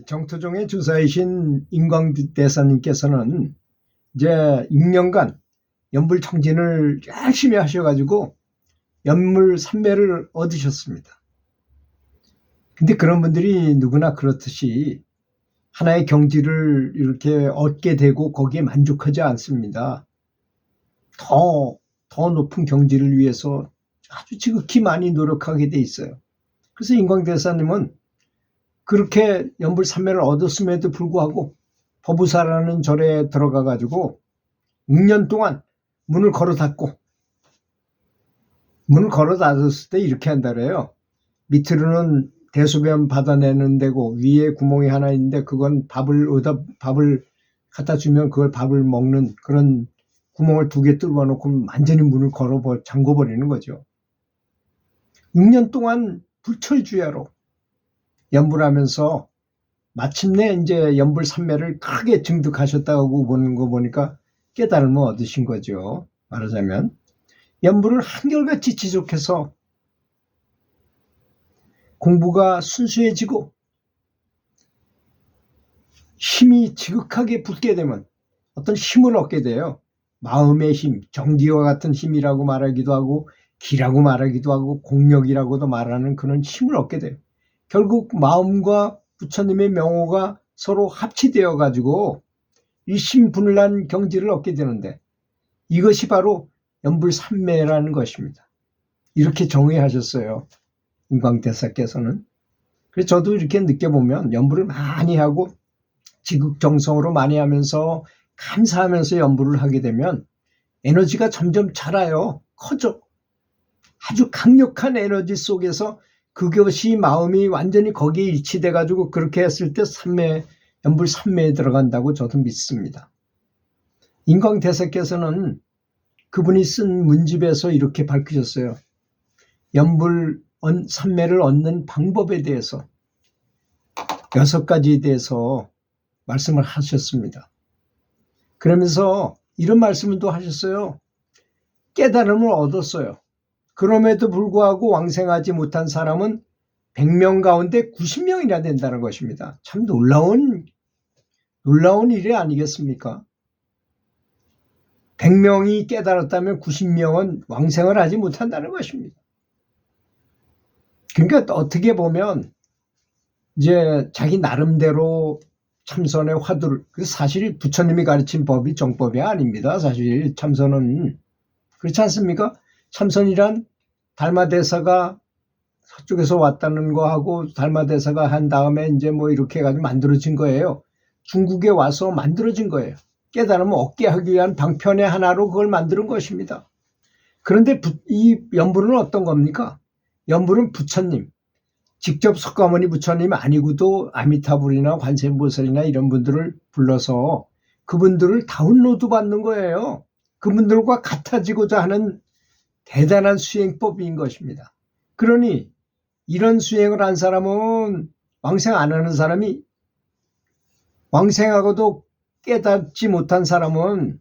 정토종의 주사이신 인광대사님께서는 이제 6년간 연불청진을 열심히 하셔가지고 연물 삼매를 얻으셨습니다. 근데 그런 분들이 누구나 그렇듯이 하나의 경지를 이렇게 얻게 되고 거기에 만족하지 않습니다. 더 높은 경지를 위해서 아주 지극히 많이 노력하게 돼 있어요. 그래서 인광대사님은 그렇게 연불삼매를 얻었음에도 불구하고 법우사라는 절에 들어가 가지고 6년 동안 문을 걸어 닫고, 문을 걸어 닫았을 때 이렇게 한다 그래요. 밑으로는 대소변 받아내는 데고 위에 구멍이 하나 있는데 그건 밥을 갖다 주면 그걸 밥을 먹는 그런 구멍을 2개 뚫어 놓고 완전히 문을 잠궈 버리는 거죠. 6년 동안 불철주야로 연불하면서 마침내 이제 연불삼매를 크게 증득하셨다고 보는 거 보니까 깨달음을 얻으신 거죠. 말하자면 연불을 한결같이 지속해서 공부가 순수해지고 힘이 지극하게 붙게 되면 어떤 힘을 얻게 돼요. 마음의 힘, 정기와 같은 힘이라고 말하기도 하고 기라고 말하기도 하고 공력이라고도 말하는 그런 힘을 얻게 돼요. 결국 마음과 부처님의 명호가 서로 합치되어 가지고 일심분란한 경지를 얻게 되는데 이것이 바로 연불삼매라는 것입니다. 이렇게 정의하셨어요. 인광대사께서는. 그래서 저도 이렇게 느껴보면 연불을 많이 하고 지극정성으로 많이 하면서 감사하면서 연불을 하게 되면 에너지가 점점 자라요. 커져. 아주 강력한 에너지 속에서 그것이 마음이 완전히 거기에 일치돼 가지고 그렇게 했을 때 연불삼매에 들어간다고 저도 믿습니다. 인광대사께서는 그분이 쓴 문집에서 이렇게 밝히셨어요. 연불삼매를 얻는 방법에 대해서 6가지에 대해서 말씀을 하셨습니다. 그러면서 이런 말씀을 또 하셨어요. 깨달음을 얻었어요. 그럼에도 불구하고 왕생하지 못한 사람은 100명 가운데 90명이나 된다는 것입니다. 참 놀라운 일이 아니겠습니까? 100명이 깨달았다면 90명은 왕생을 하지 못한다는 것입니다. 그러니까 어떻게 보면 이제 자기 나름대로 참선의 화두를, 사실 부처님이 가르친 법이 정법이 아닙니다. 사실 참선은 그렇지 않습니까? 참선이란 달마대사가 서쪽에서 왔다는 거하고 달마대사가 한 다음에 이제 뭐 이렇게 해가지고 만들어진 거예요. 중국에 와서 만들어진 거예요. 깨달음을 얻게 하기 위한 방편의 하나로 그걸 만드는 것입니다. 그런데 이 연불은 어떤 겁니까? 연불은 부처님, 직접 석가모니 부처님 아니고도 아미타불이나 관세음보살이나 이런 분들을 불러서 그분들을 다운로드 받는 거예요. 그분들과 같아지고자 하는 대단한 수행법인 것입니다. 그러니 이런 수행을 한 사람은 왕생 안 하는 사람이, 왕생하고도 깨닫지 못한 사람은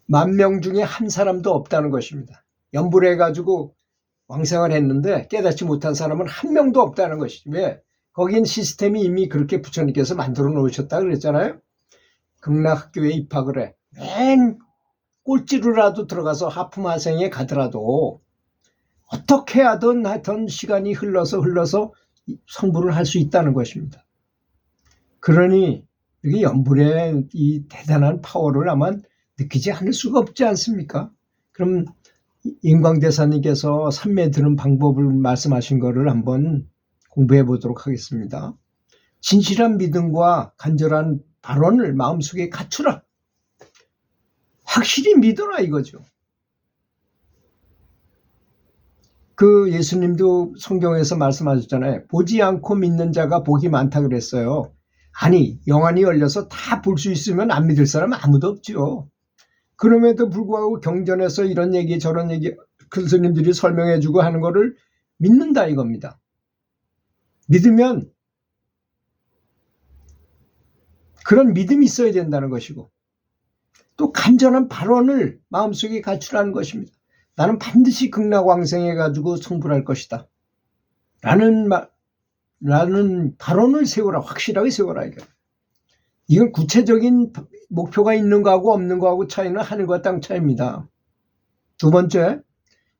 만 명 중에 한 사람도 없다는 것입니다. 연불해가지고 왕생을 했는데 깨닫지 못한 사람은 한 명도 없다는 것이죠. 왜? 거긴 시스템이 이미 그렇게 부처님께서 만들어 놓으셨다 그랬잖아요. 극락학교에 입학을 해. 맨 꼴찌로라도 들어가서 하품하생에 가더라도 어떻게 하든 하여튼 시간이 흘러서 성불을 할 수 있다는 것입니다. 그러니 여기 연불의 이 대단한 파워를 아마 느끼지 않을 수가 없지 않습니까? 그럼 인광대사님께서 삼매 드는 방법을 말씀하신 거를 한번 공부해 보도록 하겠습니다. 진실한 믿음과 간절한 발언을 마음속에 갖추라. 확실히 믿어라 이거죠. 그 예수님도 성경에서 말씀하셨잖아요. 보지 않고 믿는 자가 복이 많다 그랬어요. 아니, 영안이 열려서 다 볼 수 있으면 안 믿을 사람은 아무도 없죠. 그럼에도 불구하고 경전에서 이런 얘기 저런 얘기 큰 스님들이 설명해 주고 하는 거를 믿는다 이겁니다. 믿으면 그런 믿음이 있어야 된다는 것이고 또 간절한 발언을 마음속에 갖추라는 것입니다. 나는 반드시 극락왕생해가지고 성불할 것이다. 라는 발언을 세워라. 확실하게 세워라. 이건 구체적인 목표가 있는 거하고 없는 거하고 차이는 하늘과 땅 차이입니다. 두 번째,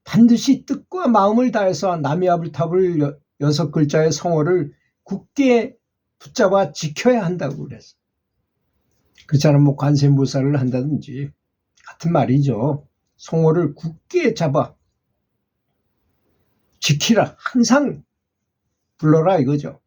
반드시 뜻과 마음을 다해서 나미아불탑을 6글자의 성호를 굳게 붙잡아 지켜야 한다고 그랬어. 그렇지 않으면 뭐 관세음보살을 한다든지 같은 말이죠. 성호를 굳게 잡아 지키라. 항상 불러라 이거죠.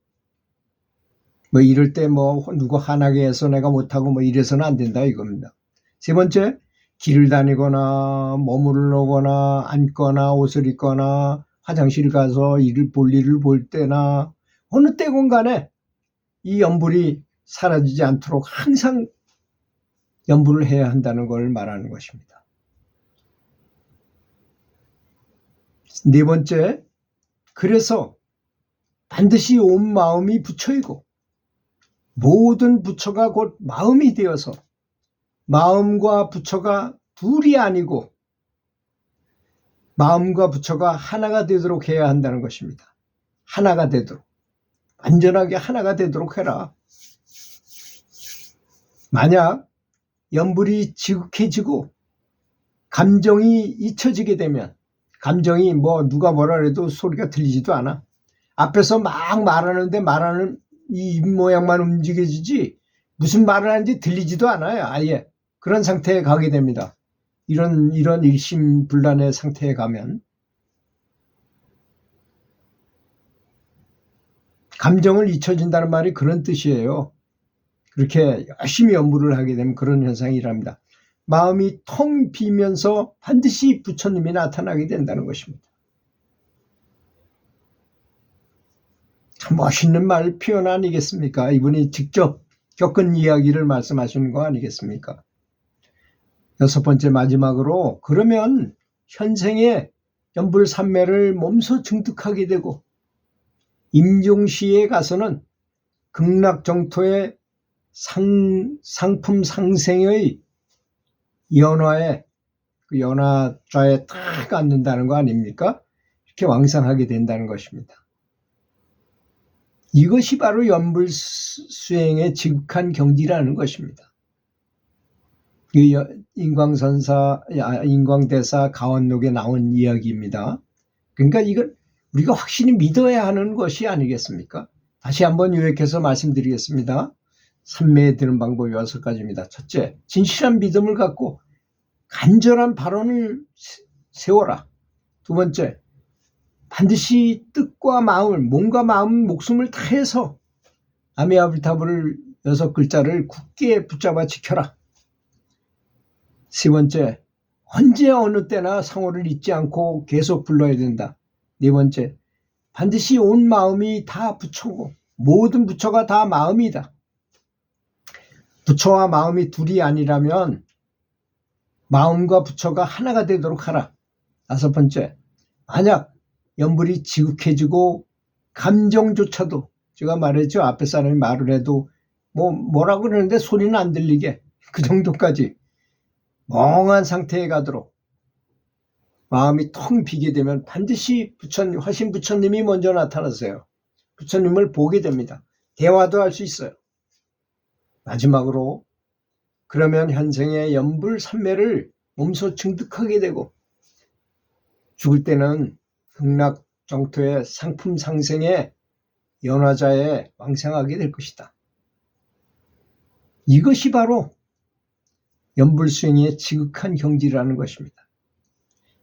뭐 이럴 때 뭐 누구 화나게 해서 내가 못하고 뭐 이래서는 안 된다 이겁니다. 세 번째, 길을 다니거나 머무를 오거나 앉거나 옷을 입거나 화장실 가서 볼일을 볼 때나 어느 때건 간에 이 염불이 사라지지 않도록 항상 염불을 해야 한다는 걸 말하는 것입니다. 네 번째, 그래서 반드시 온 마음이 부처이고 모든 부처가 곧 마음이 되어서 마음과 부처가 둘이 아니고 마음과 부처가 하나가 되도록 해야 한다는 것입니다. 하나가 되도록. 완전하게 하나가 되도록 해라. 만약 염불이 지극해지고 감정이 잊혀지게 되면 감정이 뭐 누가 뭐라 해도 소리가 들리지도 않아. 앞에서 막 말하는데 말하는 이 입 모양만 움직여지지 무슨 말을 하는지 들리지도 않아요. 아예 그런 상태에 가게 됩니다. 이런 일심불란의 상태에 가면 감정을 잊혀진다는 말이 그런 뜻이에요. 그렇게 열심히 염불을 하게 되면 그런 현상이 일어납니다. 마음이 텅 비면서 반드시 부처님이 나타나게 된다는 것입니다. 참 멋있는 말 표현 아니겠습니까? 이분이 직접 겪은 이야기를 말씀하시는 거 아니겠습니까? 여섯 번째 마지막으로 그러면 현생에 염불삼매를 몸소 증득하게 되고 임종시에 가서는 극락정토의 상품 상생의 연화에 그 연화좌에 딱 앉는다는 거 아닙니까? 이렇게 왕성하게 된다는 것입니다. 이것이 바로 염불수행의 지극한 경지라는 것입니다. 인광대사 가원록에 나온 이야기입니다. 그러니까 이건 우리가 확실히 믿어야 하는 것이 아니겠습니까? 다시 한번 요약해서 말씀드리겠습니다. 삼매에 드는 방법이 6가지입니다. 첫째, 진실한 믿음을 갖고 간절한 발언을 세워라. 두 번째, 반드시 뜻과 마음을, 몸과 마음, 목숨을 다해서 아미아불타불을 6글자를 굳게 붙잡아 지켜라. 세 번째, 언제 어느 때나 상호를 잊지 않고 계속 불러야 된다. 네 번째, 반드시 온 마음이 다 부처고 모든 부처가 다 마음이다. 부처와 마음이 둘이 아니라면 마음과 부처가 하나가 되도록 하라. 다섯 번째, 만약 염불이 지극해지고 감정조차도 제가 말했죠. 앞에 사람이 말을 해도 뭐라고 그러는데 소리는 안 들리게 그 정도까지 멍한 상태에 가도록 마음이 텅 비게 되면 반드시 화신 부처님이 먼저 나타나세요. 부처님을 보게 됩니다. 대화도 할 수 있어요. 마지막으로 그러면 현생의 염불삼매를 몸소 증득하게 되고 죽을 때는 극락정토의 상품 상생의 연화자에 왕생하게 될 것이다. 이것이 바로 염불수행의 지극한 경지라는 것입니다.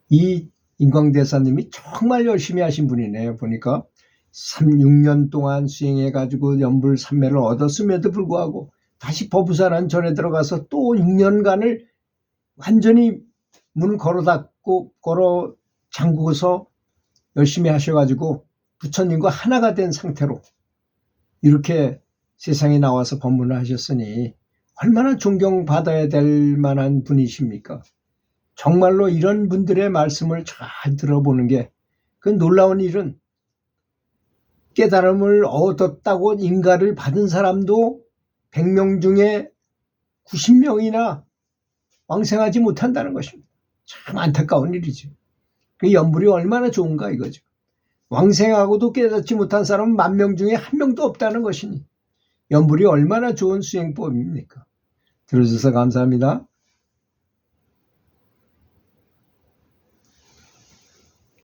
이 인광대사님이 정말 열심히 하신 분이네요. 보니까 6년 동안 수행해가지고 염불삼매를 얻었음에도 불구하고 다시 법우산한 전에 들어가서 또 6년간을 완전히 문을 걸어 잠그고서 열심히 하셔가지고 부처님과 하나가 된 상태로 이렇게 세상에 나와서 법문을 하셨으니 얼마나 존경받아야 될 만한 분이십니까? 정말로 이런 분들의 말씀을 잘 들어보는 게 그 놀라운 일은 깨달음을 얻었다고 인가를 받은 사람도 100명 중에 90명이나 왕생하지 못한다는 것입니다. 참 안타까운 일이죠. 그 연불이 얼마나 좋은가 이거죠. 왕생하고도 깨닫지 못한 사람은 10,000명 중에 1명도 없다는 것이니 연불이 얼마나 좋은 수행법입니까? 들어주셔서 감사합니다.